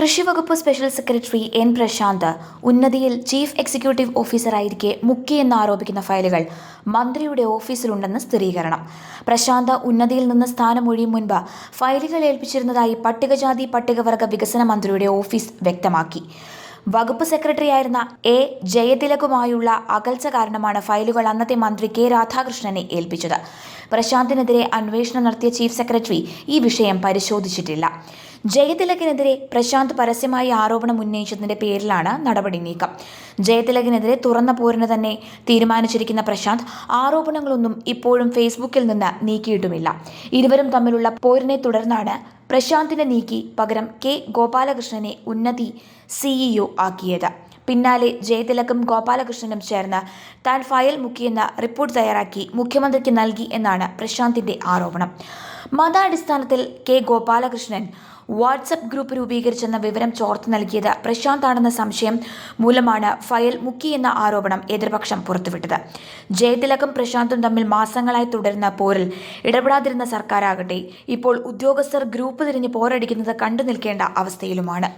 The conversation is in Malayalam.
കൃഷിവകുപ്പ് സ്പെഷ്യൽ സെക്രട്ടറി എൻ പ്രശാന്ത് ഉന്നതിയിൽ ചീഫ് എക്സിക്യൂട്ടീവ് ഓഫീസറായിരിക്കെ മുക്കിയെന്നാരോപിക്കുന്ന ഫയലുകൾ മന്ത്രിയുടെ ഓഫീസിലുണ്ടെന്ന് സ്ഥിരീകരണം. പ്രശാന്ത് ഉന്നതിയിൽ നിന്ന് സ്ഥാനമൊഴിയും മുൻപ് ഫയലുകൾ ഏൽപ്പിച്ചിരുന്നതായി പട്ടികജാതി പട്ടികവർഗ വികസന മന്ത്രിയുടെ ഓഫീസ് വ്യക്തമാക്കി. വകുപ്പ് സെക്രട്ടറിയായിരുന്ന എ ജയതിലകുമായുള്ള അകൽച്ച കാരണമാണ് ഫയലുകൾ അന്നത്തെ മന്ത്രി കെ രാധാകൃഷ്ണനെ ഏൽപ്പിച്ചത്. പ്രശാന്തിനെതിരെ അന്വേഷണം നടത്തിയ ചീഫ് സെക്രട്ടറി ഈ വിഷയം പരിശോധിച്ചിട്ടില്ല. ജയതിലകിനെതിരെ പ്രശാന്ത് പരസ്യമായി ആരോപണം ഉന്നയിച്ചതിന്റെ പേരിലാണ് നടപടി നീക്കം. ജയതിലകിനെതിരെ തുറന്ന പോരിന് തന്നെ തീരുമാനിച്ചിരിക്കുന്ന പ്രശാന്ത് ആരോപണങ്ങളൊന്നും ഇപ്പോഴും ഫേസ്ബുക്കിൽ നിന്ന് നീക്കിയിട്ടുമില്ല. ഇരുവരും തമ്മിലുള്ള പോരിനെ തുടർന്നാണ് പ്രശാന്തിനെ നീക്കി പകരം കെ ഗോപാലകൃഷ്ണനെ ഉന്നതി സിഇഒ ആക്കിയത്. പിന്നാലെ ജയതിലകും ഗോപാലകൃഷ്ണനും ചേർന്ന് താൻ ഫയൽ മുക്കിയെന്ന റിപ്പോർട്ട് തയ്യാറാക്കി മുഖ്യമന്ത്രിക്ക് നൽകി എന്നാണ് പ്രശാന്തിന്റെ ആരോപണം. മതാടിസ്ഥാനത്തിൽ കെ ഗോപാലകൃഷ്ണൻ വാട്സപ്പ് ഗ്രൂപ്പ് രൂപീകരിച്ചെന്ന വിവരം ചോർത്ത് നൽകിയത് പ്രശാന്താണെന്ന സംശയം മൂലമാണ് ഫയൽ മുക്കിയെന്ന ആരോപണം എതിർപക്ഷം പുറത്തുവിട്ടത്. ജയതിലകും പ്രശാന്തും തമ്മിൽ മാസങ്ങളായി തുടരുന്ന പോരിൽ ഇടപെടാതിരുന്ന സർക്കാരാകട്ടെ ഇപ്പോൾ ഉദ്യോഗസ്ഥർ ഗ്രൂപ്പ് തിരിഞ്ഞ് പോരടിക്കുന്നത് കണ്ടു നിൽക്കേണ്ട അവസ്ഥയിലുമാണ്.